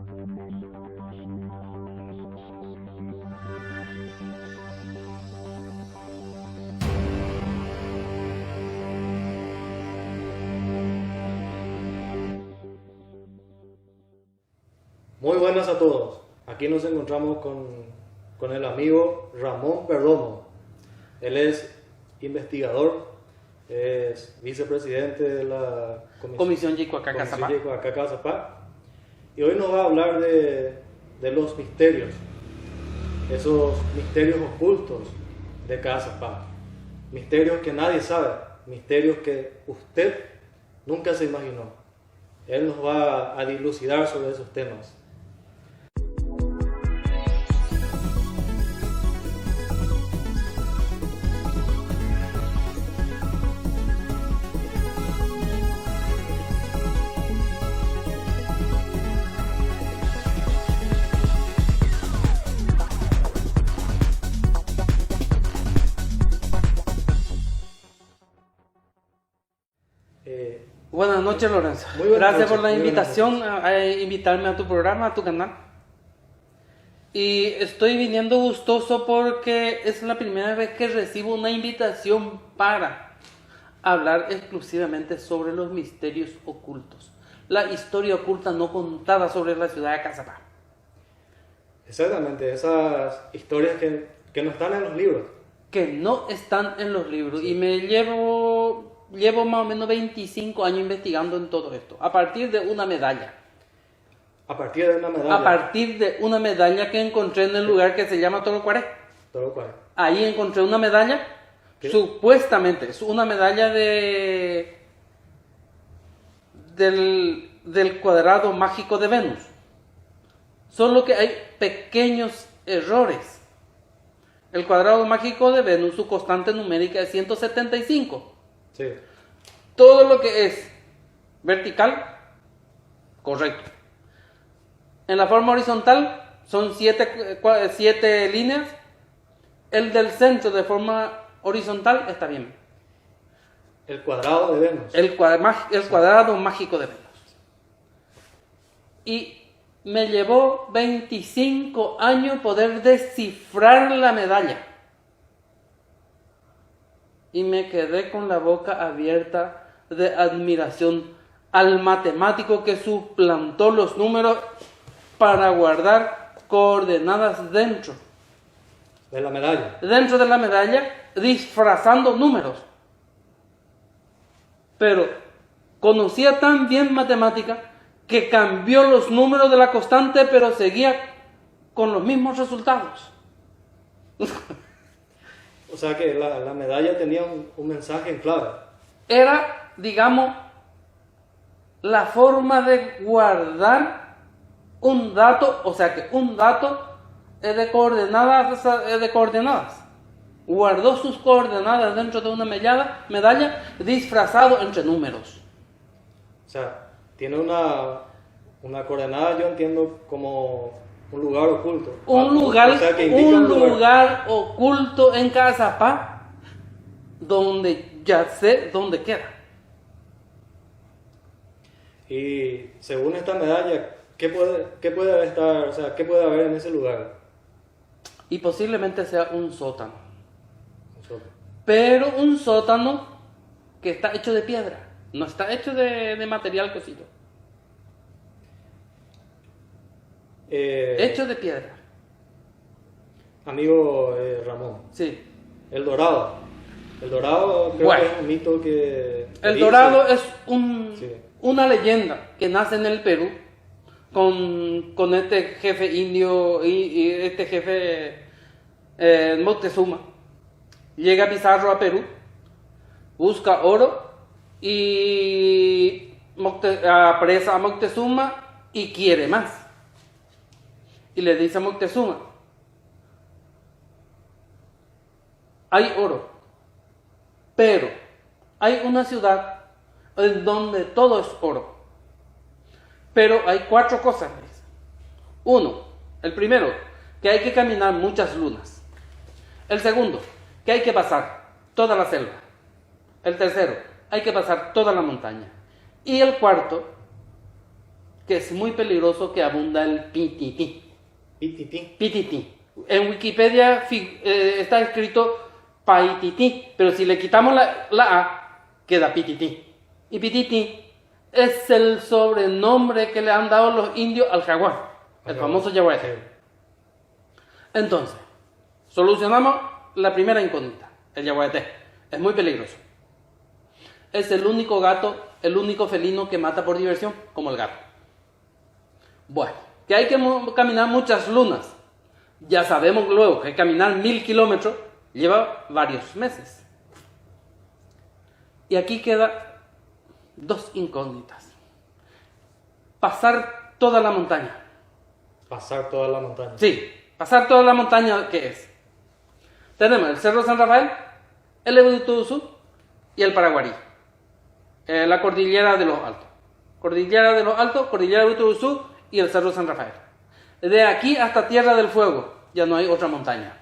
Muy buenas a todos. Aquí nos encontramos con el amigo Ramón Perdomo. Él es investigador, es vicepresidente de la Comisión Yicoacá-Cazapá. Y hoy nos va a hablar de los misterios, esos misterios ocultos de Cazapá. Misterios que nadie sabe, misterios que usted nunca se imaginó. Él nos va a dilucidar sobre esos temas. Buenas noches, Lorenzo. Muy buenas Gracias por noches, la muy buenas invitación a invitarme a tu programa, a tu canal. Y estoy viniendo gustoso porque es la primera vez que recibo una invitación para hablar exclusivamente sobre los misterios ocultos. La historia oculta no contada sobre la ciudad de Cazapá. Exactamente, esas historias que no están en los libros. Que no están en los libros. Sí. Y me llevo más o menos 25 años investigando en todo esto. A partir de una medalla. A partir de una medalla. A partir de una medalla que encontré en el lugar que se llama Torocuaré. Torocuaré. Ahí encontré una medalla. ¿Qué? Supuestamente es una medalla del cuadrado mágico de Venus. Solo que hay pequeños errores. El cuadrado mágico de Venus, su constante numérica es 175. Sí. Todo lo que es vertical, correcto. En la forma horizontal son 7 líneas. El del centro de forma horizontal está bien. El cuadrado de Venus. El cuadrado mágico de Venus. Y me llevó 25 años poder descifrar la medalla. Y me quedé con la boca abierta de admiración al matemático que suplantó los números para guardar coordenadas dentro de la medalla. Dentro de la medalla, disfrazando números. Pero conocía tan bien matemática que cambió los números de la constante, pero seguía con los mismos resultados. O sea que la medalla tenía un mensaje en clave. Era, digamos, la forma de guardar un dato, o sea que un dato es de coordenadas. Guardó sus coordenadas dentro de una medalla disfrazado entre números. O sea, tiene una coordenada, yo entiendo como un lugar oculto. Un lugar oculto en Cazapá, donde ya sé dónde queda. Y según esta medalla, ¿qué puede estar, o sea, qué puede haber en ese lugar? Y posiblemente sea un sótano. Pero un sótano que está hecho de piedra, no está hecho de material cocido. Hecho de piedra. Amigo Ramón. Sí. El Dorado creo que es un mito que... El Dorado es una leyenda que nace en el Perú con este jefe indio y este jefe Moctezuma. Llega Pizarro a Perú, busca oro y apresa a Moctezuma y quiere más. Y le dice a Moctezuma: hay oro, pero hay una ciudad en donde todo es oro. Pero hay 4 cosas. Uno, el primero, que hay que caminar muchas lunas. El segundo, que hay que pasar toda la selva. El tercero, hay que pasar toda la montaña. Y el cuarto, que es muy peligroso, que abunda el pitití. Pitití. Pitití. En Wikipedia está escrito paitití, pero si le quitamos la A, queda pitití. Y pitití es el sobrenombre que le han dado los indios al jaguar, el famoso yaguareté. Sí. Entonces, solucionamos la primera incógnita, el yaguareté. Es muy peligroso. Es el único gato, el único felino que mata por diversión, como el gato. Bueno, que hay que caminar muchas lunas. Ya sabemos luego que caminar 1000 kilómetros lleva varios meses. Y aquí queda dos incógnitas. Pasar toda la montaña. Pasar toda la montaña. Sí, pasar toda la montaña, ¿qué es? Tenemos el Cerro San Rafael, el Ebutuzú y el Paraguarí. La cordillera de los Altos. Cordillera de los Altos, cordillera de Ebutuzú y el Cerro San Rafael. De aquí hasta Tierra del Fuego ya no hay otra montaña.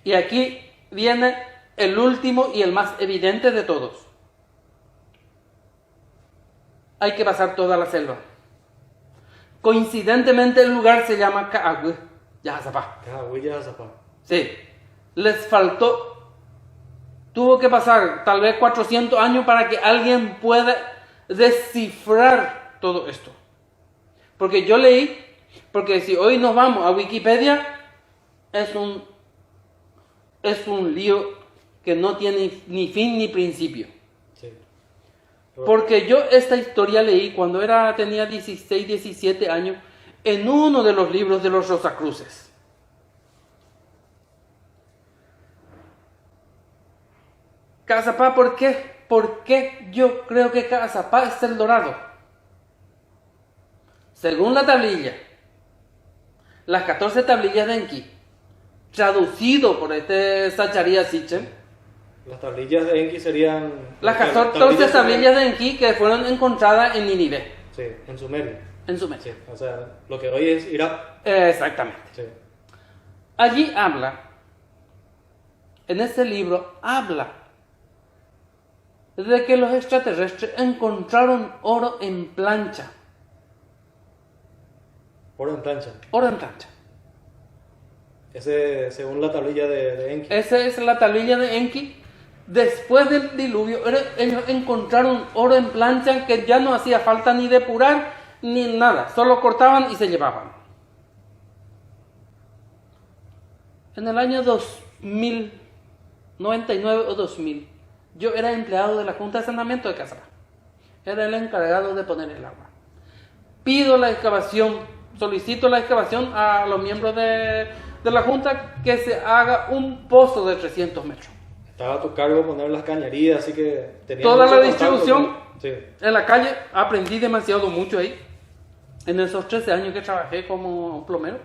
Y aquí viene el último y el más evidente de todos. Hay que pasar toda la selva. Coincidentemente el lugar se llama Caagüe, Yajazapá. Yajazapá. Sí, les faltó, tuvo que pasar tal vez 400 años para que alguien pueda descifrar todo esto. Porque yo leí, porque si hoy nos vamos a Wikipedia, es un lío que no tiene ni fin ni principio. Sí. Porque yo esta historia leí cuando tenía 16, 17 años en uno de los libros de los Rosacruces. Cazapá, ¿por qué? ¿Por qué yo creo que Cazapá es el Dorado? Según la tablilla, las 14 tablillas de Enki, traducido por este Zacharia Sitchin, Las tablillas de Enki serían... las 14 tablillas de Enki que fueron encontradas en Nínive. Sí, en Sumeria. En Sumeria. Sí, o sea, lo que hoy es Irak. Exactamente. Sí. Allí habla, en ese libro habla de que los extraterrestres encontraron oro en plancha. Oro en plancha. Oro en plancha. Ese, según la tablilla de Enki. Esa es la tablilla de Enki. Después del diluvio, ellos encontraron oro en plancha que ya no hacía falta ni depurar ni nada. Solo cortaban y se llevaban. En el año 99 o 2000, yo era empleado de la Junta de Saneamiento de Cazapá. Era el encargado de poner el agua. Pido la excavación, solicito la excavación a los miembros de la Junta que se haga un pozo de 300 metros. Estaba a tu cargo poner las cañerías, así que tenía Toda mucho la contacto distribución sí. en la calle, aprendí demasiado mucho ahí. En esos 13 años que trabajé como plomero.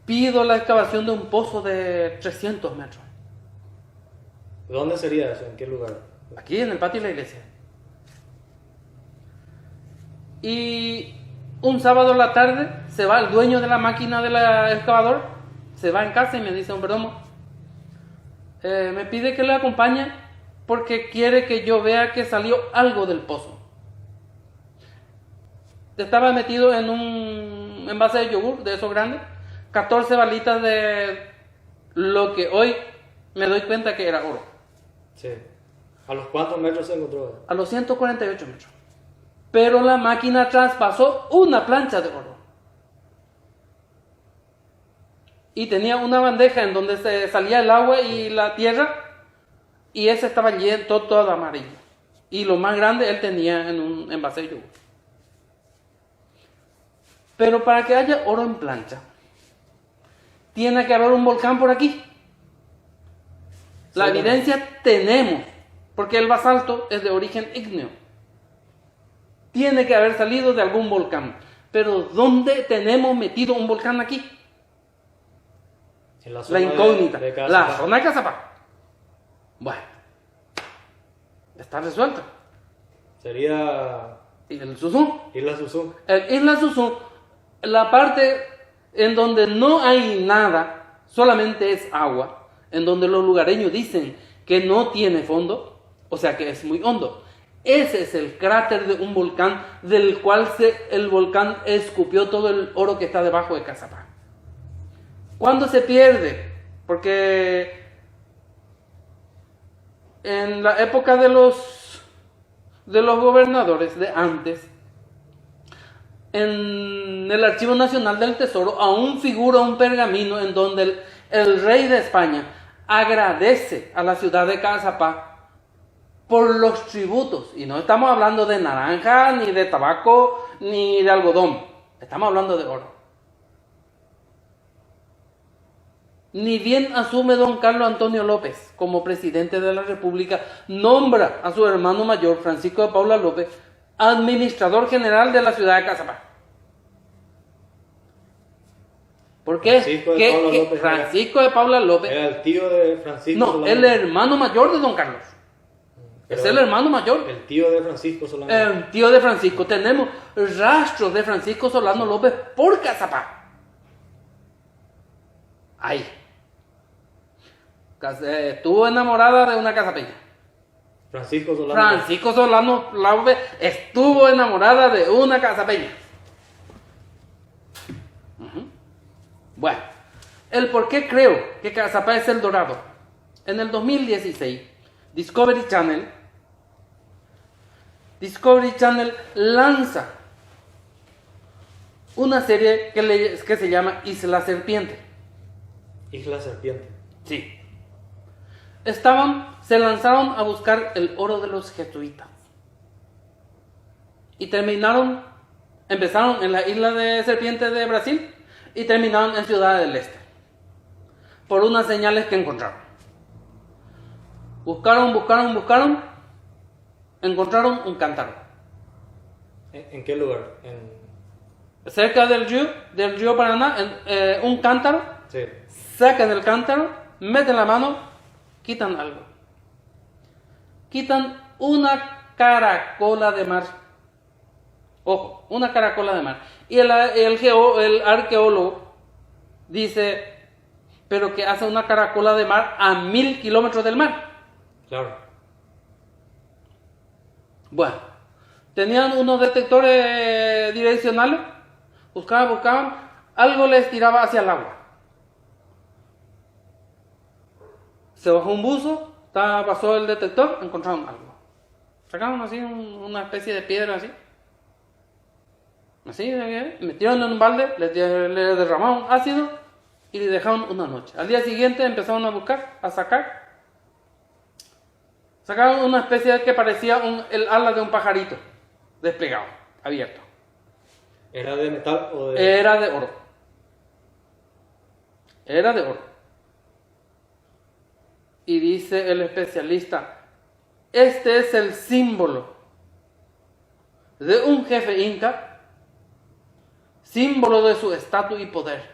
Pido la excavación de un pozo de 300 metros. ¿Dónde sería eso? ¿En qué lugar? Aquí en el patio de la iglesia. Y un sábado a la tarde se va el dueño de la máquina del excavador, se va en casa y me dice: Hombre, me pide que le acompañe porque quiere que yo vea que salió algo del pozo. Estaba metido en un envase de yogur de esos grandes, 14 balitas de lo que hoy me doy cuenta que era oro. Sí. ¿A los cuántos metros se encontró? A los 148 metros. Pero la máquina traspasó una plancha de oro. Y tenía una bandeja en donde se salía el agua y la tierra, y ese estaba lleno, todo amarillo. Y lo más grande él tenía en un envase de yogur. Pero para que haya oro en plancha, tiene que haber un volcán por aquí. La evidencia tenemos, porque el basalto es de origen ígneo. Tiene que haber salido de algún volcán. Pero ¿dónde tenemos metido un volcán aquí? En la zona incógnita. de La zona de Cazapá. Bueno, está resuelto. Sería El Susún. Isla Susún. El Isla Susún, la parte en donde no hay nada, solamente es agua, en donde los lugareños dicen que no tiene fondo, o sea que es muy hondo. Ese es el cráter de un volcán del cual el volcán escupió todo el oro que está debajo de Cazapá. ¿Cuándo se pierde? Porque en la época de los gobernadores de antes, en el Archivo Nacional del Tesoro aún figura un pergamino en donde el rey de España agradece a la ciudad de Cazapá por los tributos. Y no estamos hablando de naranja, ni de tabaco, ni de algodón. Estamos hablando de oro. Ni bien asume don Carlos Antonio López como presidente de la República, nombra a su hermano mayor, Francisco de Paula López, administrador general de la ciudad de Cazapá. ¿Por qué? Francisco de Paula López era el tío de Francisco No, Solano. el hermano mayor de don Carlos. Es el hermano mayor. El tío de Francisco Solano. El tío de Francisco. Tenemos rastros de Francisco Solano López por Cazapá. Ahí. Estuvo enamorada de una cazapeña. Francisco Solano. Francisco Solano López estuvo enamorada de una cazapeña. Bueno, el por qué creo que Cazapá es el dorado. En el 2016, Discovery Channel lanza una serie que se llama Isla Serpiente. Isla Serpiente. Sí. Se lanzaron a buscar el oro de los jesuitas. Y empezaron en la isla de Serpiente de Brasil y terminaron en Ciudad del Este. Por unas señales que encontraron. Buscaron. Encontraron un cántaro. ¿En qué lugar? Cerca del río Paraná, un cántaro. Sí. Sacan el cántaro, meten la mano, quitan algo. Quitan una caracola de mar. Ojo, una caracola de mar. Y el arqueólogo dice, pero que hace una caracola de mar a 1000 kilómetros del mar. Claro. Bueno, tenían unos detectores direccionales, buscaban, algo les tiraba hacia el agua. Se bajó un buzo, pasó el detector, encontraron algo. Sacaron así una especie de piedra así. Así, metieron en un balde, le derramaron ácido y le dejaron una noche. Al día siguiente empezaron a buscar, a sacar. Sacaron una especie que parecía el ala de un pajarito desplegado, abierto. ¿Era de metal o de...? Era de oro. Y dice el especialista, este es el símbolo de un jefe inca, símbolo de su estatus y poder.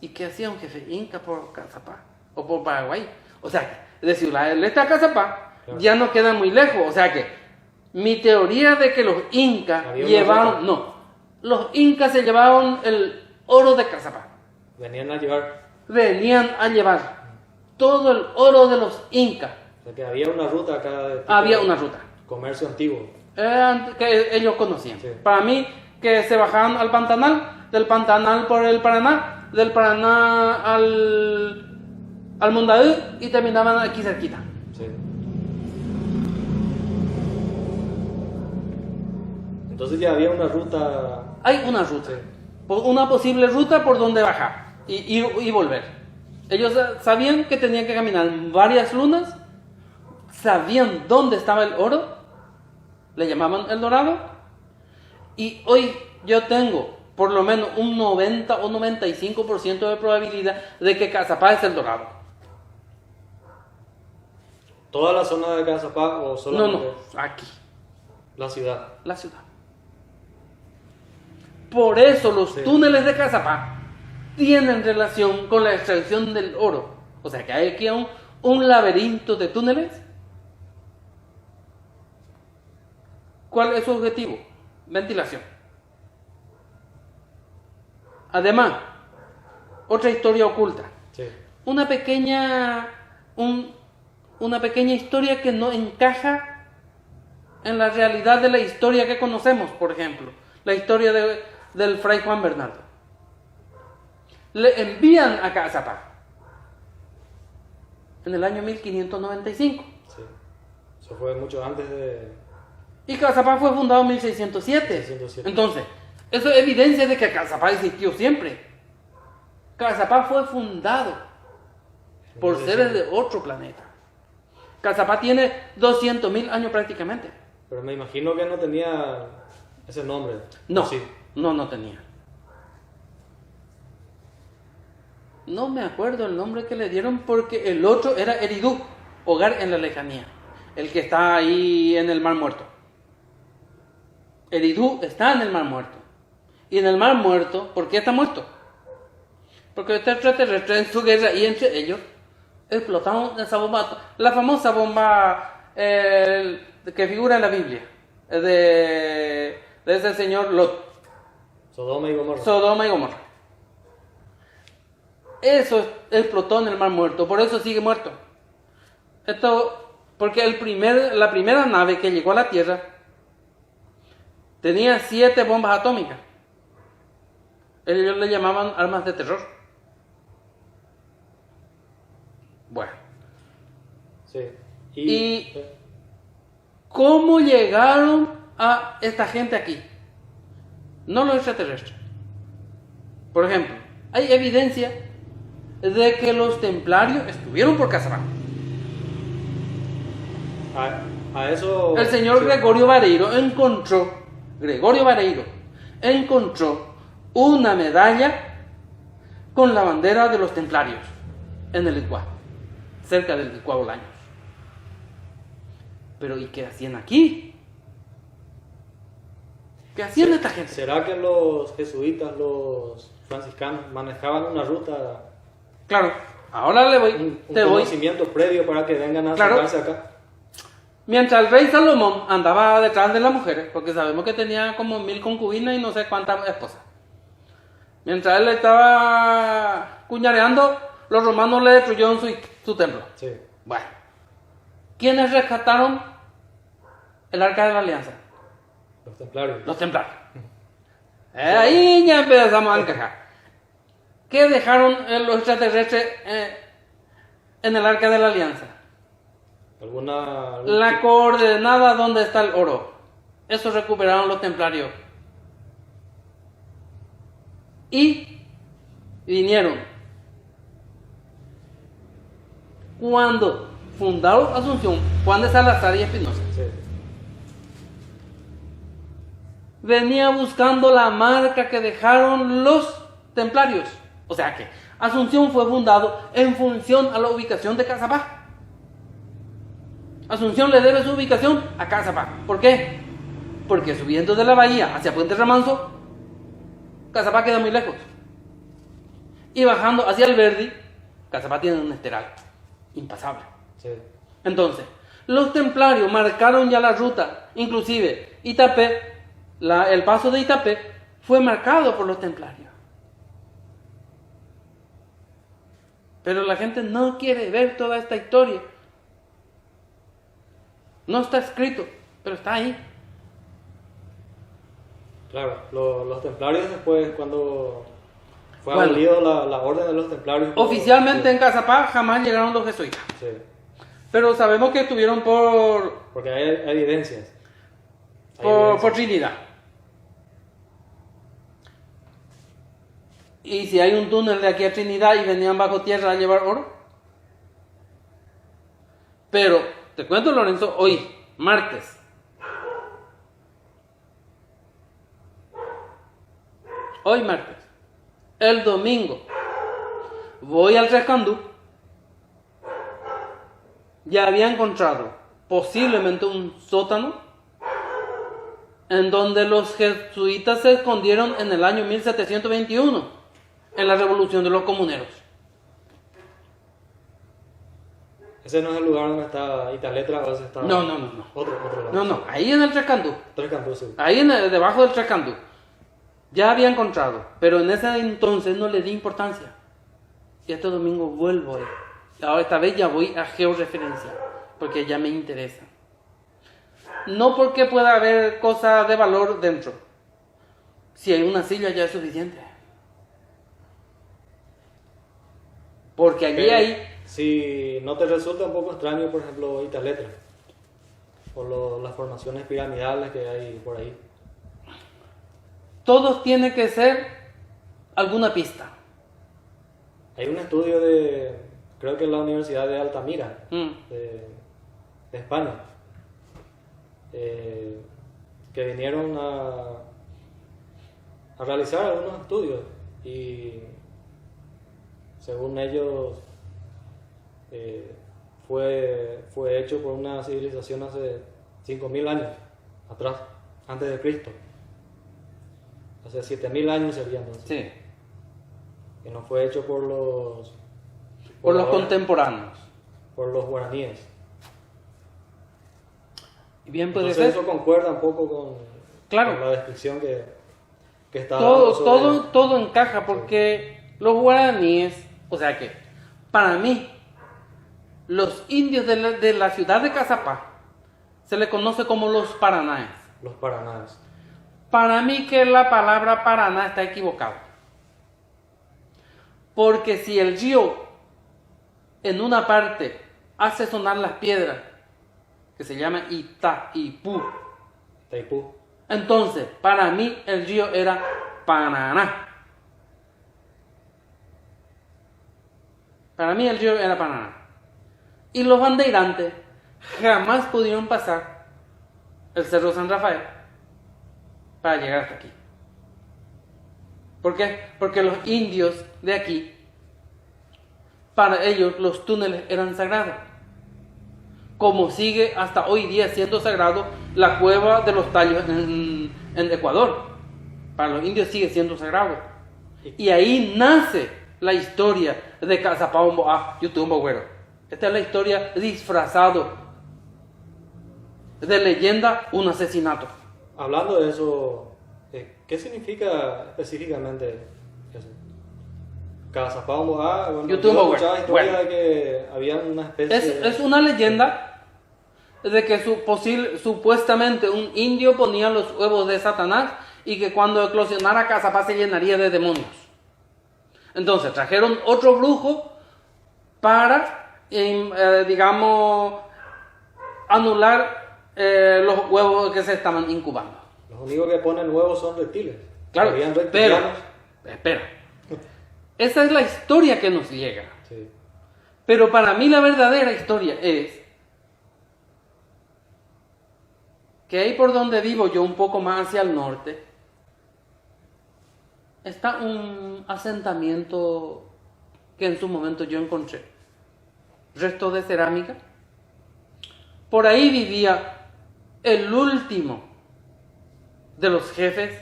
¿Y qué hacía un jefe inca por Cazapá o por Paraguay? O sea, de Ciudad del Este a Cazapá ya no queda muy lejos. O sea que mi teoría de que los incas los incas se llevaron el oro de Cazapá. Venían a llevar todo el oro de los incas. O sea que había una ruta acá. Había una ruta. Comercio antiguo. Que ellos conocían. Sí. Para mí, que se bajaban al Pantanal, del Pantanal por el Paraná, del Paraná al Mondaú y terminaban aquí cerquita. Sí. Entonces ya había una ruta. Hay una ruta. Sí. Una posible ruta por donde bajar y volver. Ellos sabían que tenían que caminar varias lunas, sabían dónde estaba el oro, le llamaban el dorado, y hoy yo tengo por lo menos un 90 o 95% de probabilidad de que Cazapá es el dorado. ¿Toda la zona de Cazapá o solamente? No, aquí. La ciudad. La ciudad. Por eso los Sí. túneles de Cazapá tienen relación con la extracción del oro. O sea que hay aquí un laberinto de túneles. ¿Cuál es su objetivo? Ventilación. Además, otra historia oculta. Sí. Una pequeña, un una pequeña historia que no encaja en la realidad de la historia que conocemos, por ejemplo, la historia del fray Juan Bernardo. Le envían a Cazapá en el año 1595. Sí. Eso fue mucho antes de... Y Cazapá fue fundado en 1607. 1607. Entonces, eso es evidencia de que Cazapá existió siempre. Cazapá fue fundado por seres de otro planeta. Cazapá tiene 200.000 años prácticamente. Pero me imagino que no tenía ese nombre. No, Sí. no tenía. No me acuerdo el nombre que le dieron porque el otro era Eridú, hogar en la lejanía, el que está ahí en el Mar Muerto. Eridú está en el Mar Muerto. Y en el Mar Muerto, ¿por qué está muerto? Porque los extraterrestres en su guerra y entre ellos explotaron esa bomba, la famosa bomba que figura en la Biblia, de ese señor Lot. Sodoma y Gomorra. Sodoma y Gomorra. Eso explotó en el Mar Muerto, por eso sigue muerto. Esto, porque la primera nave que llegó a la Tierra tenía 7 bombas atómicas. Ellos le llamaban armas de terror. Bueno. Sí. ¿Y cómo llegaron a esta gente aquí? No los extraterrestres. Por ejemplo, hay evidencia de que los templarios estuvieron por Cazapá. A eso... El señor sí. Gregorio Vareiro encontró una medalla con la bandera de los templarios en el Licuá, cerca del Licuá Bolaños. Pero ¿y qué hacían aquí? ¿Qué hacían esta gente? ¿Será que los jesuitas, los franciscanos, manejaban una ruta, Claro, ahora un conocimiento previo para que vengan a Claro. acercarse acá? Mientras el rey Salomón andaba detrás de las mujeres, porque sabemos que tenía como 1000 concubinas y no sé cuántas esposas. Mientras él estaba cuñareando, los romanos le destruyeron su templo. Sí. Bueno, ¿quiénes rescataron el Arca de la Alianza? Los templarios. Los templarios. Ahí ya empezamos a encajar. ¿Qué dejaron los extraterrestres en el Arca de la Alianza? algún La coordenada donde está el oro. Eso recuperaron los templarios. Y vinieron. Cuando fundaron Asunción, Juan de Salazar y Espinosa Sí. venía buscando la marca que dejaron los templarios. O sea que Asunción fue fundado en función a la ubicación de Cazapá. Asunción le debe su ubicación a Cazapá. ¿Por qué? Porque subiendo de la bahía hacia Puente Remanso, Cazapá queda muy lejos. Y bajando hacia el Verdi, Cazapá tiene un esteral impasable. Sí. Entonces, los templarios marcaron ya la ruta. Inclusive, Itapé, el paso de Itapé fue marcado por los templarios. Pero la gente no quiere ver toda esta historia. No está escrito, pero está ahí. Claro, los templarios después, cuando fue Bueno. abolido la orden de los templarios... Oficialmente en Cazapá jamás llegaron los jesuitas. Sí, Pero sabemos que estuvieron por porque hay evidencias. Hay por Trinidad. Y si hay un túnel de aquí a Trinidad y venían bajo tierra a llevar oro. Pero, te cuento, Lorenzo, hoy, martes. Hoy martes. El domingo. Voy al Rescandú. Ya había encontrado posiblemente un sótano en donde los jesuitas se escondieron en el año 1721, en la revolución de los comuneros. Ese no es el lugar donde está Italetra, o ese está... No. Otro lado. No, ahí en el Rescandú. Tres Cantú, sí. Ahí debajo del Rescandú. Ya había encontrado, pero en ese entonces no le di importancia. Y este domingo vuelvo ahí. Ahora esta vez ya voy a georreferencia. porque ya me interesa. No porque pueda haber cosas de valor dentro. Si hay una silla ya es suficiente. Porque allí Pero hay... si no te resulta un poco extraño, por ejemplo, Italetra, o las formaciones piramidales que hay por ahí. Todos tiene que ser alguna pista. Hay un estudio de, creo que en la Universidad de Altamira, de España, que vinieron a realizar algunos estudios y según ellos fue hecho por una civilización hace 5.000 años atrás, antes de Cristo. Hace 7.000 años sería entonces. Sí. Que no fue hecho por los Por los contemporáneos. por los guaraníes. Y bien puede Entonces ser. eso concuerda un poco con, Claro. con la descripción que está dando sobre- Todo encaja porque los guaraníes, o sea que, para mí, los indios de la ciudad de Cazapá se le conoce como los paranaes. los paranaes. Para mí que la palabra Paraná está equivocada. Porque si el río en una parte hace sonar las piedras, que se llama Itaipú, Taipú. entonces para mí el río era Paraná. Para mí el río era Paraná. Y los bandeirantes jamás pudieron pasar el Cerro San Rafael para llegar hasta aquí. ¿Por qué? Porque los indios de aquí, para ellos los túneles eran sagrados. Como sigue hasta hoy día siendo sagrado la cueva de los tallos en Ecuador. Para los indios sigue siendo sagrado. Y ahí nace la historia de Cazapá Yutumbo Güero. Esta es la historia disfrazado de leyenda, un asesinato. Hablando de eso, ¿qué significa específicamente eso? Cazapá, bueno, YouTube, yo escuchaba bueno. historia de que había una especie Es una leyenda de que supuestamente un indio ponía los huevos de Satanás y que cuando eclosionara Cazapá se llenaría de demonios. Entonces trajeron otro brujo para, digamos, anular los huevos que se estaban incubando. Los únicos que ponen huevos son reptiles. Claro, Habían pero, reptilianos. espera, esa es la historia que nos llega. Sí. Pero para mí la verdadera historia es que ahí por donde vivo yo, un poco más hacia el norte, está un asentamiento que en su momento yo encontré. Restos de cerámica. Por ahí vivía el último de los jefes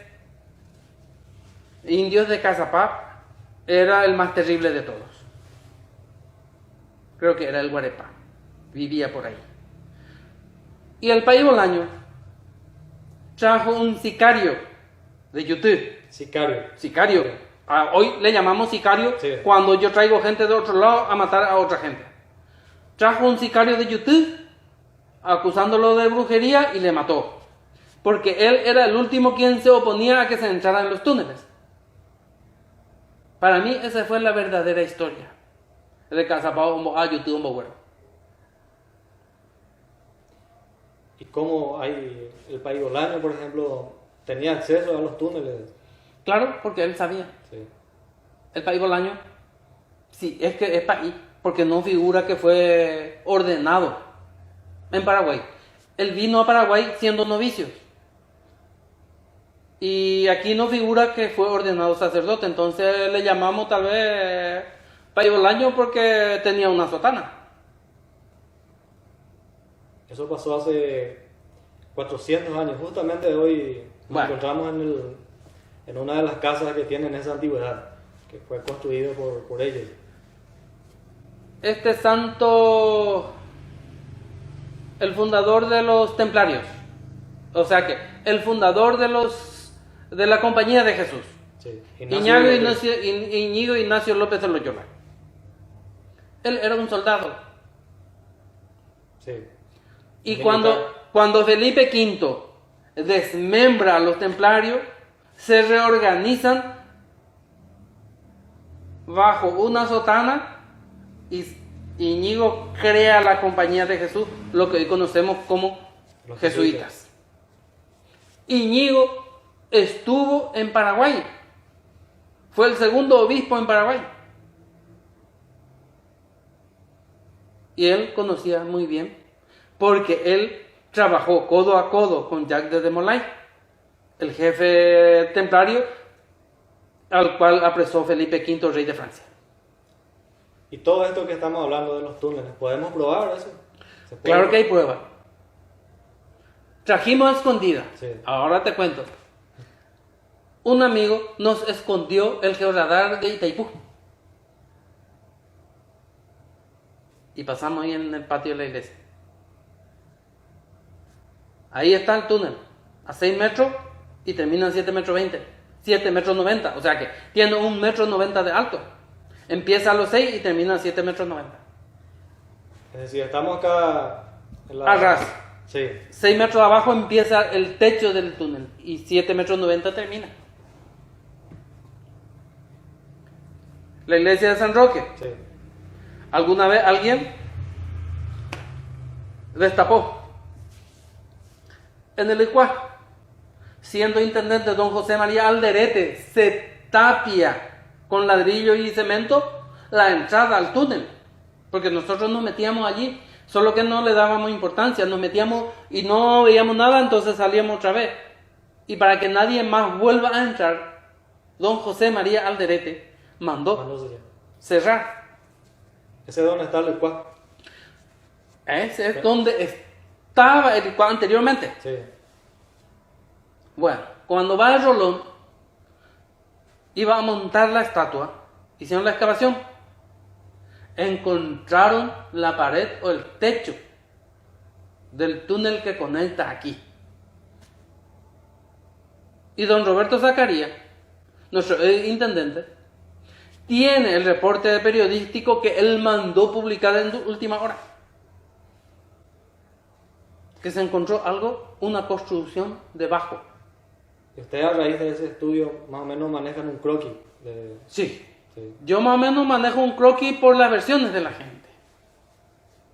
indios de Cazapá. Era el más terrible de todos. Creo que era el Guarepá. Vivía por ahí. Y el País Bolaño trajo un sicario de YouTube. Sicario. Hoy le llamamos sicario Sí. cuando yo traigo gente de otro lado a matar a otra gente. Trajo un sicario de YouTube acusándolo de brujería y le mató. Porque él era el último quien se oponía a que se entrara en los túneles. Para mí esa fue la verdadera historia de Cazapá YouTube Güero. ¿Y cómo hay el País Bolaño, por ejemplo, tenía acceso a los túneles? Claro, porque él sabía. Sí. El País Bolaño, sí, es que es país, porque no figura que fue ordenado en Paraguay. Él vino a Paraguay siendo novicio. Y aquí no figura que fue ordenado sacerdote, entonces le llamamos tal vez País Bolaño porque tenía una sotana. Eso pasó hace 400 años. Justamente hoy nos Bueno. encontramos en una de las casas que tienen esa antigüedad, que fue construido por ellos. Este santo, el fundador de los templarios, o sea que el fundador de la compañía de Jesús, Sí. Íñigo Ignacio López de Loyola. Él era un soldado Sí. Y Militar. cuando Felipe V desmembra a los templarios, se reorganizan bajo una sotana y Íñigo crea la Compañía de Jesús, lo que hoy conocemos como Los jesuitas. Íñigo estuvo en Paraguay, fue el segundo obispo en Paraguay. Y él conocía muy bien, porque él trabajó codo a codo con Jacques de Molay, el jefe templario al cual apresó Felipe V, rey de Francia. Y todo esto que estamos hablando de los túneles, ¿podemos probar eso? ¿Se puede? Claro que hay prueba. Trajimos a escondida. Sí. Ahora te cuento. Un amigo nos escondió el georradar de Itaipú. Y pasamos ahí en el patio de la iglesia. Ahí está el túnel, a 6 metros y termina en 7 metros 20, 7 metros 90, o sea que tiene 1 metro 90 de alto. Empieza a los 6 y termina a 7 metros 90. Es decir, estamos acá en la... A ras. Sí. 6 metros abajo empieza el techo del túnel y 7 metros 90 termina. La iglesia de San Roque. Sí. ¿Alguna vez alguien destapó en el licuado, siendo intendente don José María Alderete, se tapia con ladrillo y cemento la entrada al túnel? Porque nosotros nos metíamos allí, solo que no le dábamos importancia, nos metíamos y no veíamos nada, entonces salíamos otra vez. Y para que nadie más vuelva a entrar, don José María Alderete mandó Mándose ya. cerrar. ¿Ese es donde está el licuado? Ese es donde estaba el licuado anteriormente. Sí. Bueno, cuando va el Rolón, iba a montar la estatua, hicieron la excavación, encontraron la pared o el techo del túnel que conecta aquí. Y don Roberto Zacarías, nuestro intendente, tiene el reporte periodístico que él mandó publicar en última hora. Que se encontró algo, una construcción debajo. Y ustedes a raíz de ese estudio más o menos manejan un croquis. Sí. Sí. Yo más o menos manejo un croquis por las versiones de la gente.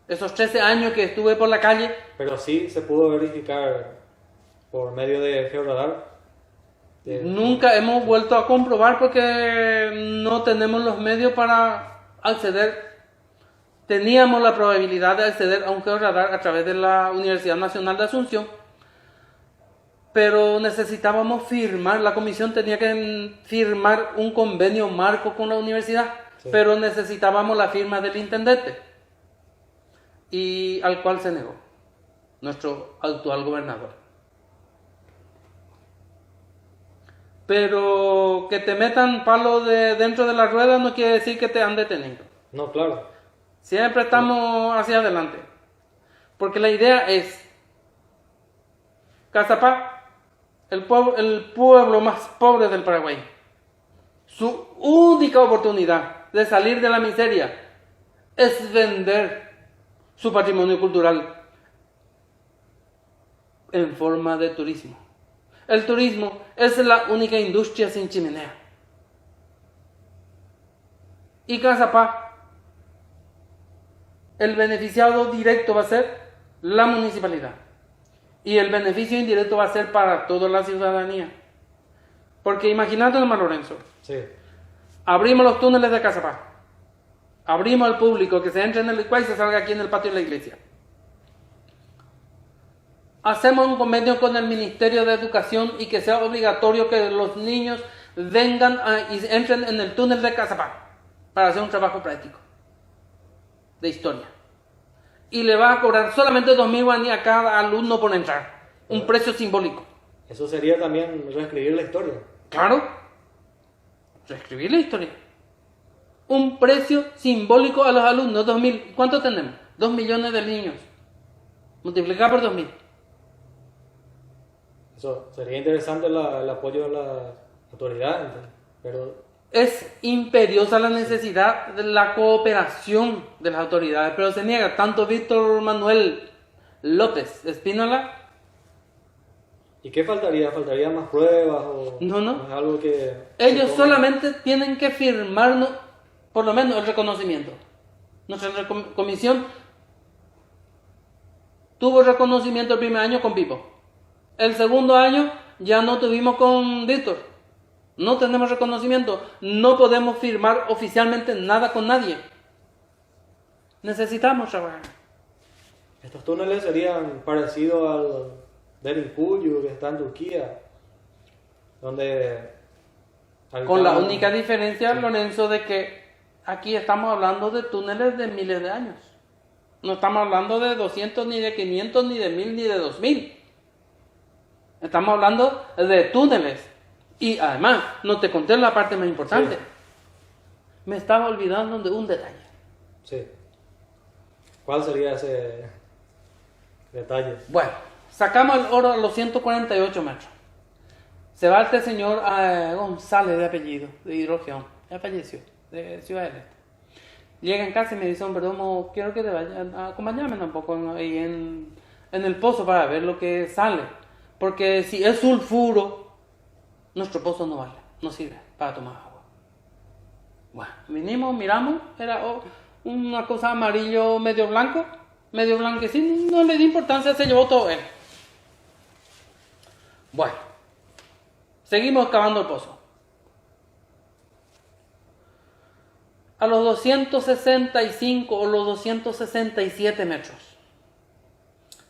Esos 13 años que estuve por la calle, Pero sí se pudo verificar por medio de georradar. nunca hemos vuelto a comprobar porque no tenemos los medios para acceder. Teníamos la probabilidad de acceder a un georradar a través de la Universidad Nacional de Asunción, pero necesitábamos firmar, la comisión tenía que firmar un convenio marco con la universidad, Sí. pero necesitábamos la firma del intendente, y al cual se negó nuestro actual gobernador. Pero que te metan palo dentro de la rueda no quiere decir que te han detenido. No, claro. Siempre estamos hacia adelante. Porque la idea es Cazapá, el pueblo más pobre del Paraguay. Su única oportunidad de salir de la miseria es vender su patrimonio cultural en forma de turismo. El turismo es la única industria sin chimenea. Y Cazapá, el beneficiado directo va a ser la municipalidad. Y el beneficio indirecto va a ser para toda la ciudadanía. Porque imagínate, hermano Lorenzo, Sí. abrimos los túneles de Cazapá. Abrimos al público que se entre en el licuado y se salga aquí en el patio de la iglesia. Hacemos un convenio con el Ministerio de Educación y que sea obligatorio que los niños vengan y entren en el túnel de Cazapá para hacer un trabajo práctico de historia. Y le va a cobrar solamente 2.000 guaraníes a cada alumno por entrar. Un precio simbólico. Eso sería también reescribir la historia. Claro. Reescribir la historia. Un precio simbólico a los alumnos, 2.000. ¿Cuánto tenemos? 2 millones de niños. Multiplicar por 2.000. Eso sería interesante el apoyo de las autoridades, pero es imperiosa la necesidad de la cooperación de las autoridades, pero se niega tanto Víctor Manuel López Espínola. ¿Y qué faltaría? ¿Faltaría más pruebas o No. es algo que Ellos solamente tienen que firmarnos, por lo menos, el reconocimiento. Nuestra comisión tuvo reconocimiento el primer año con Pipo. El segundo año ya no tuvimos con Víctor. No tenemos reconocimiento. No podemos firmar oficialmente nada con nadie. Necesitamos trabajar. estos túneles serían parecidos al Derinkuyu que está en Turquía, donde Con la habitaban- única diferencia, Sí. Lorenzo, de que aquí estamos hablando de túneles de miles de años. No estamos hablando de 200, ni de 500, ni de 1000, ni de 2000. Estamos hablando de túneles. Y además, no te conté la parte más importante. Sí. Me estaba olvidando de un detalle. Sí. ¿Cuál sería ese detalle? Bueno, sacamos el oro a los 148 metros. Se va este señor González de apellido, de Hidrogeón. Ya falleció, de Ciudad del Este. Llega en casa y me dice, hombre, Domo, quiero que te vayas a acompañarme un poco ahí en el pozo para ver lo que sale. Porque si es sulfuro, nuestro pozo no vale, no sirve para tomar agua. Bueno, vinimos, miramos, era una cosa amarillo medio blanco, medio blanquecino, no le di importancia, se llevó todo él. Bueno, seguimos cavando el pozo. A los 265 o los 267 metros,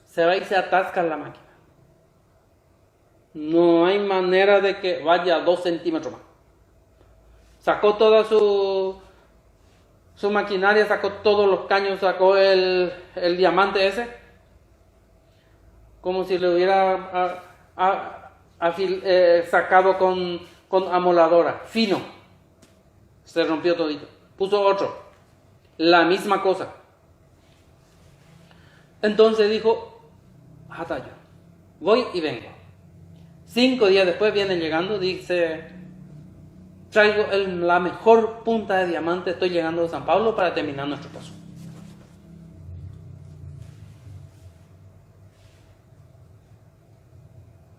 se va y se atasca la máquina. No hay manera de que vaya 2 centímetros más. Sacó toda su maquinaria, sacó todos los caños, sacó el diamante ese, como si le hubiera sacado con amoladora, fino. Se rompió todito. Puso otro, la misma cosa. Entonces dijo, Hatayo, voy y vengo. 5 días después viene llegando, dice, traigo la mejor punta de diamante, estoy llegando de San Pablo para terminar nuestro pozo.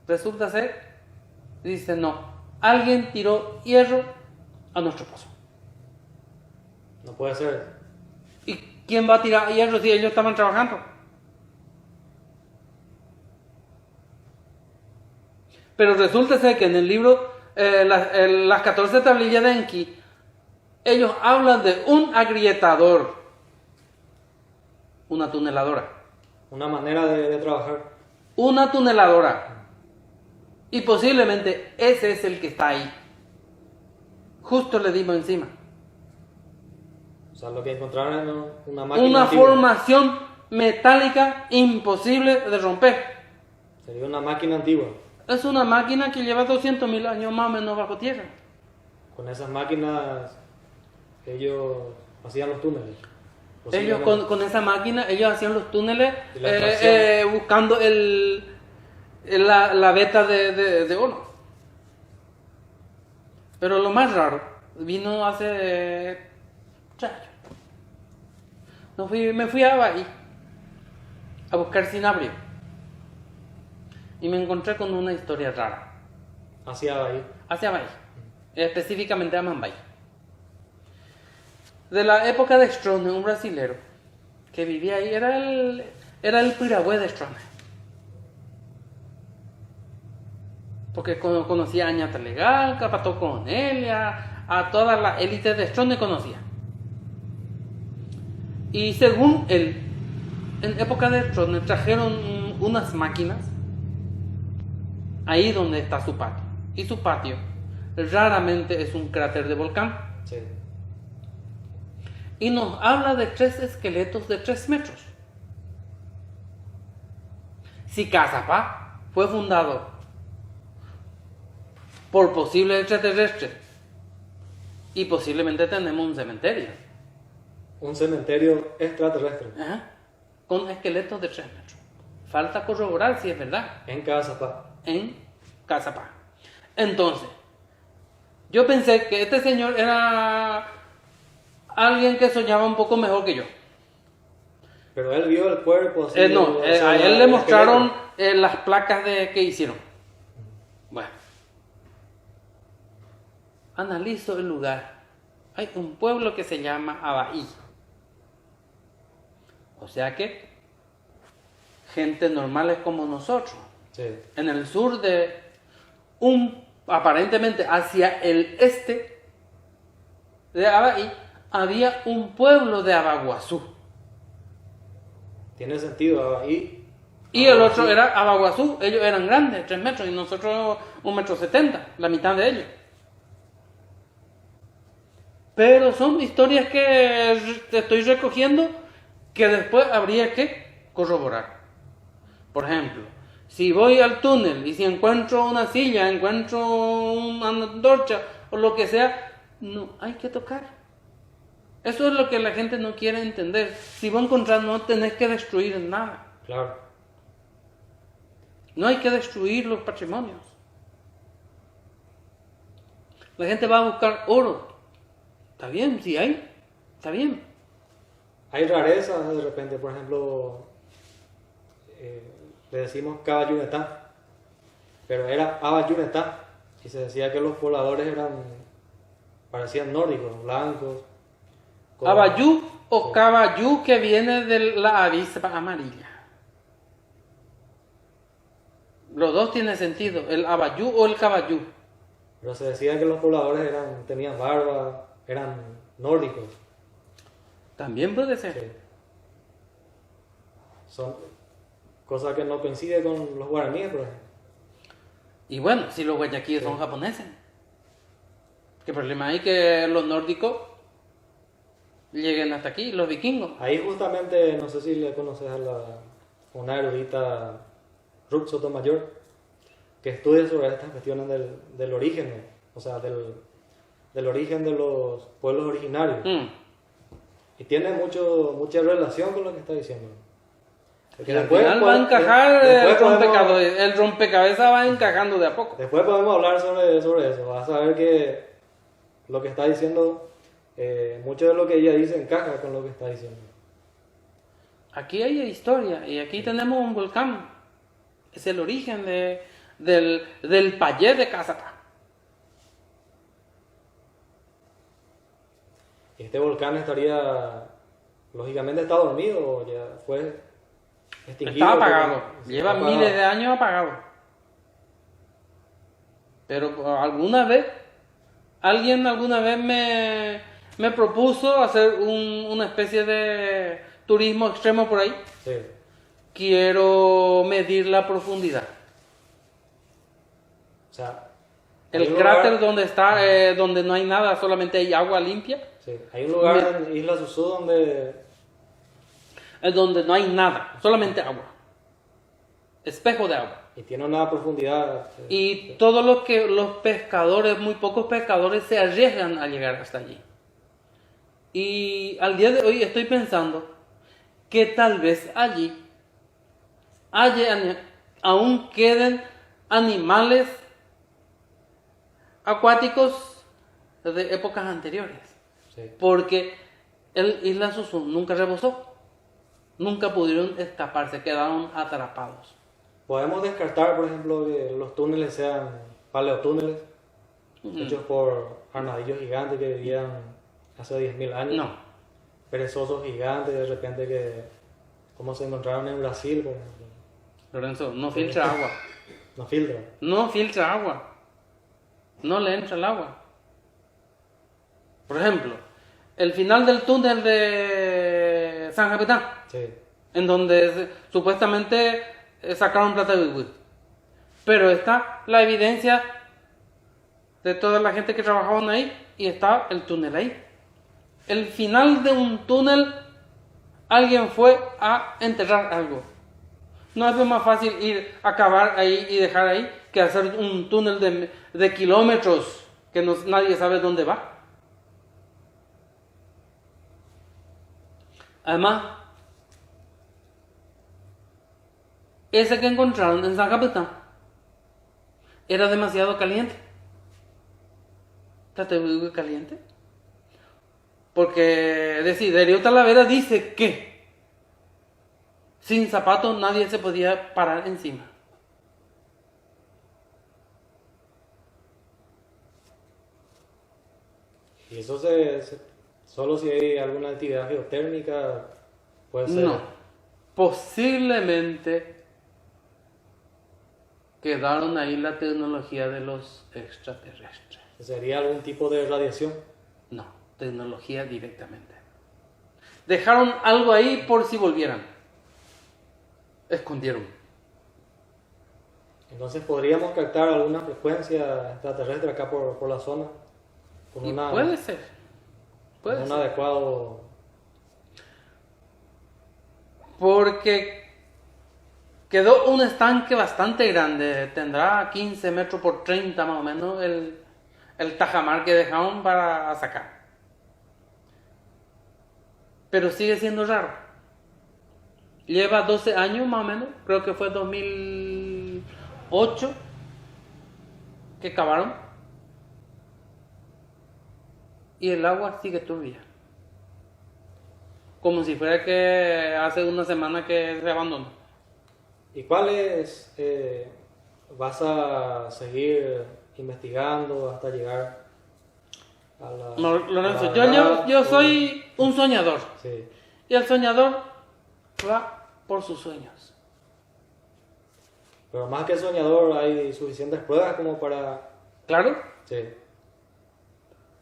Resulta ser, dice, no, alguien tiró hierro a nuestro pozo. No puede ser. ¿Y quién va a tirar hierro si ellos estaban trabajando? Pero resulta ser que en el libro, las 14 tablillas de Enki, ellos hablan de un agrietador, una tuneladora. Una manera de trabajar. Una tuneladora. Y posiblemente ese es el que está ahí. Justo le dimos encima. O sea, lo que encontraron era una máquina Una antigua. formación metálica imposible de romper. Sería una máquina antigua. Es una máquina que lleva 200.000 años más o menos bajo tierra. Con esas máquinas ellos hacían los túneles. Ellos Posiblemente. con esa máquina, ellos hacían los túneles Y la extracción. buscando la veta de oro. Pero lo más raro, vino hace 3 años. Me fui a Bahía a buscar cinabrio. Y me encontré con una historia rara. Hacia ahí. Hacia Bahía, específicamente a Mambay. De la época de Strone, un brasilero que vivía ahí, era el piragüe de Strone. Porque conocía a Añata Legal, a Pato Cornelia, a toda la élite de Strone conocía. Y según él, en época de Strone trajeron unas máquinas ahí donde está su patio. Y su patio raramente es un cráter de volcán. Sí. Y nos habla de 3 esqueletos de 3 metros. Si Cazapá fue fundado por posibles extraterrestres y posiblemente tenemos un cementerio Un cementerio extraterrestre. con esqueletos de 3 metros. Falta corroborar si es verdad En Cazapá. en Cazapá. Entonces, Yo pensé que este señor era alguien que soñaba un poco mejor que yo. Pero él vio el cuerpo así. No, o sea, a él el le mostraron esqueleto. las placas que hicieron. Bueno, analizo el lugar. Hay un pueblo que se llama Abaí. O sea que gente normales como nosotros. Sí. En el sur de aparentemente hacia el este de Abaí, había un pueblo de Abaguazú. Tiene sentido. Ahí. Y el otro era Abaguazú. Ellos eran grandes, 3 metros, y nosotros 1,70 m, la mitad de ellos. Pero son historias que te estoy recogiendo que después habría que corroborar. Por ejemplo, si voy al túnel y si encuentro una silla, encuentro una antorcha o lo que sea, no hay que tocar. Eso es lo que la gente no quiere entender. Si vos encontrás, no tenés que destruir nada. Claro. No hay que destruir los patrimonios. La gente va a buscar oro. Está bien, si hay, está bien. Hay rarezas de repente, por ejemplo, le decimos Cabayunetá, pero era Abayunetá, y se decía que los pobladores parecían nórdicos, blancos. Abayú o Sí. Cabayú, que viene de la avispa amarilla. Los dos tienen sentido, el Abayú o el Cabayú. Pero se decía que los pobladores tenían barba, eran nórdicos. También puede ser. Sí. Son cosas que no coinciden con los guaraníes, por ejemplo. Y bueno, si los guayaquíes son japoneses. ¿Qué problema hay que los nórdicos lleguen hasta aquí, los vikingos? Ahí justamente, no sé si le conoces una erudita, Ruth Sotomayor, que estudia sobre estas cuestiones del origen, o sea, del origen de los pueblos originarios. Y tiene mucha relación con lo que está diciendo. Porque Al final va a encajar después el rompecabezas va encajando de a poco. Después podemos hablar sobre eso. Vas a ver que lo que está diciendo, mucho de lo que ella dice encaja con lo que está diciendo. Aquí hay historia y aquí tenemos un volcán. Es el origen del Payé de Casapa. Y este volcán lógicamente está dormido o ya fue extinguido. Está apagado. Se Lleva está apagado. miles de años apagado. Pero alguna vez me propuso hacer una especie de turismo extremo por ahí. Sí, Quiero medir la profundidad. o sea, El hay un cráter lugar- donde está, donde no hay nada, solamente hay agua limpia. sí, hay un lugar en Isla Susú donde Es donde no hay nada, solamente agua. Espejo de agua. y tiene una profundidad. Y todo lo que los pescadores, muy pocos pescadores se arriesgan a llegar hasta allí. Y al día de hoy estoy pensando que tal vez allí aún queden animales acuáticos de épocas anteriores. Sí. Porque el Isla Susú nunca rebosó. Nunca pudieron escaparse, quedaron atrapados. Podemos descartar, por ejemplo, que los túneles sean paleotúneles, hechos por armadillos gigantes que vivían hace 10.000 años. No. Perezosos gigantes, de repente como se encontraron en Brasil, por ejemplo. Lorenzo, no filtra agua. No filtran. No filtra agua. No le entra el agua. Por ejemplo, el final del túnel de San Capitán, Sí. en donde supuestamente sacaron plata de Wii. Pero está la evidencia de toda la gente que trabajaban ahí y está el túnel ahí. El final de un túnel, alguien fue a enterrar algo. No es más fácil ir a cavar ahí y dejar ahí que hacer un túnel de kilómetros que nadie sabe dónde va. Además, ese que encontraron en San Capitán era demasiado caliente. Tatehuigui caliente. Porque Desiderio Talavera dice que sin zapatos nadie se podía parar encima. Y eso solo si hay alguna actividad geotérmica puede ser. No, posiblemente quedaron ahí la tecnología de los extraterrestres. ¿Sería algún tipo de radiación? No, tecnología directamente. Dejaron algo ahí por si volvieran. Escondieron. Entonces podríamos captar alguna frecuencia extraterrestre acá por la zona. Con Y una, puede ser. Puede con un ser. adecuado. Porque quedó un estanque bastante grande. Tendrá 15 metros por 30 más o menos el tajamar que dejaron para sacar. Pero sigue siendo raro. Lleva 12 años más o menos. Creo que fue 2008 que cavaron. Y el agua sigue turbia. Como si fuera que hace una semana que se abandonó. ¿Y cuáles vas a seguir investigando hasta llegar a la... No, Lorenzo, a la verdad? yo soy un soñador. Sí. Y el soñador va por sus sueños. Pero más que soñador, hay suficientes pruebas como para... Claro. Sí.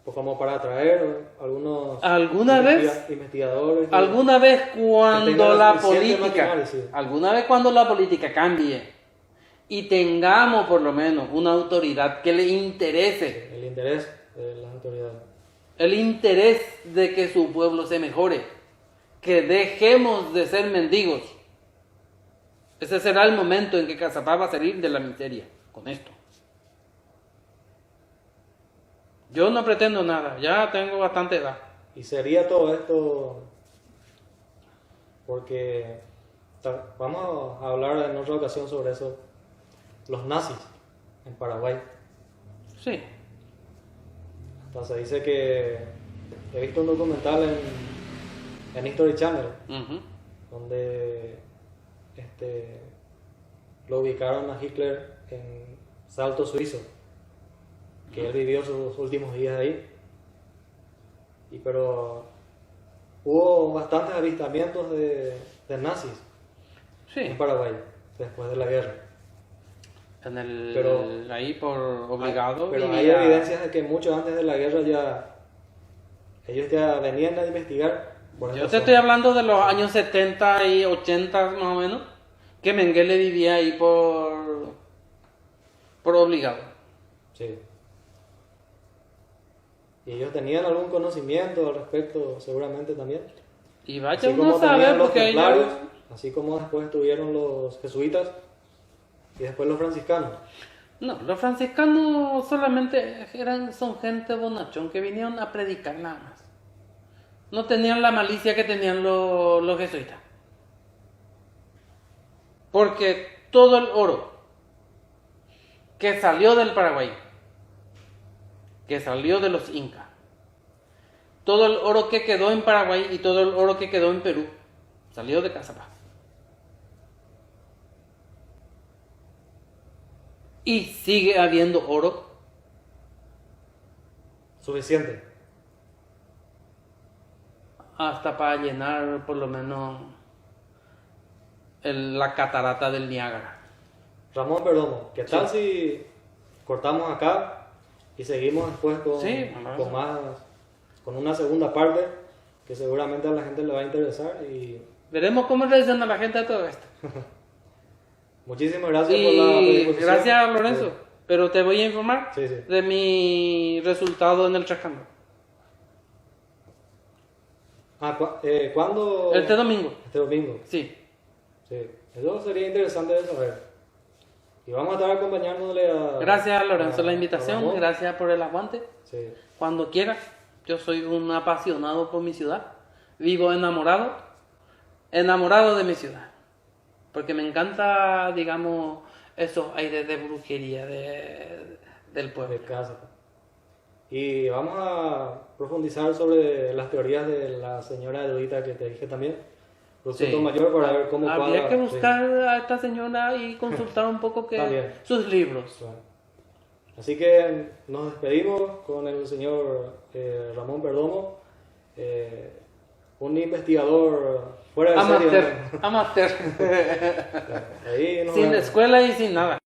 Pues como para atraer algunos ¿Alguna vez? investigadores. Alguna vez cuando tengan la suficiente política, maquinaria, sí. alguna vez cuando la política cambie y tengamos por lo menos una autoridad que le interese, El interés de las autoridades. el interés de que su pueblo se mejore, que dejemos de ser mendigos. Ese será el momento en que Cazapá va a salir de la miseria con esto. Yo no pretendo nada, ya tengo bastante edad. Y sería todo esto porque vamos a hablar en otra ocasión sobre eso. Los nazis en Paraguay. Sí, Entonces dice que he visto un documental en History Channel ujú, donde lo ubicaron a Hitler en Salto Suizo, que él vivió sus últimos días ahí. Pero hubo bastantes avistamientos de nazis sí. en Paraguay después de la guerra. Pero- Ahí por obligado. Pero hay vivía- evidencias de que mucho antes de la guerra ellos ya venían a investigar. Por Yo esta te estoy zona. hablando de los años 70 y 80 más o menos, que Mengele vivía ahí por obligado. Sí. Y ellos tenían algún conocimiento al respecto, seguramente también. Y vaya Así uno como a saber tenían los porque templarios, ellos... así como después tuvieron los jesuitas y después los franciscanos. No, los franciscanos solamente son gente bonachón que vinieron a predicar nada más. No tenían la malicia que tenían los jesuitas. Porque todo el oro que salió del Paraguay, que salió de los incas, todo el oro que quedó en Paraguay y todo el oro que quedó en Perú, salió de Cazapá. Y sigue habiendo oro. Suficiente. Hasta para llenar por lo menos la catarata del Niágara. Ramón Perdomo, ¿qué tal si cortamos acá y seguimos después Sí, vamos. con una segunda parte que seguramente a la gente le va a interesar? Y Veremos cómo reacciona la gente a todo esto. muchísimas gracias por la Y predisposición. gracias, Lorenzo. Pero te voy a informar Sí, sí. de mi resultado en el Chacando. ¿Cuándo? Este domingo. Este domingo. Sí. Sí, eso sería interesante de saber. Y vamos a estar acompañándole a... Gracias, Lorenzo, la a invitación. Ramón. Gracias por el aguante. Sí. Cuando quieras. Yo soy un apasionado por mi ciudad. Vivo enamorado. Enamorado de mi ciudad. Porque me encanta, digamos, esos aires de brujería del pueblo. De casa. Y vamos a profundizar sobre las teorías de la señora erudita que te dije también, Ruth Sotomayor, para ver cómo Habría cuadra. que buscar a esta señora y consultar un poco También. sus libros. Bueno. Así que nos despedimos con el señor Ramón Perdomo, un investigador fuera de serie. Amateur. Ahí nos Sin vemos. escuela y sin nada.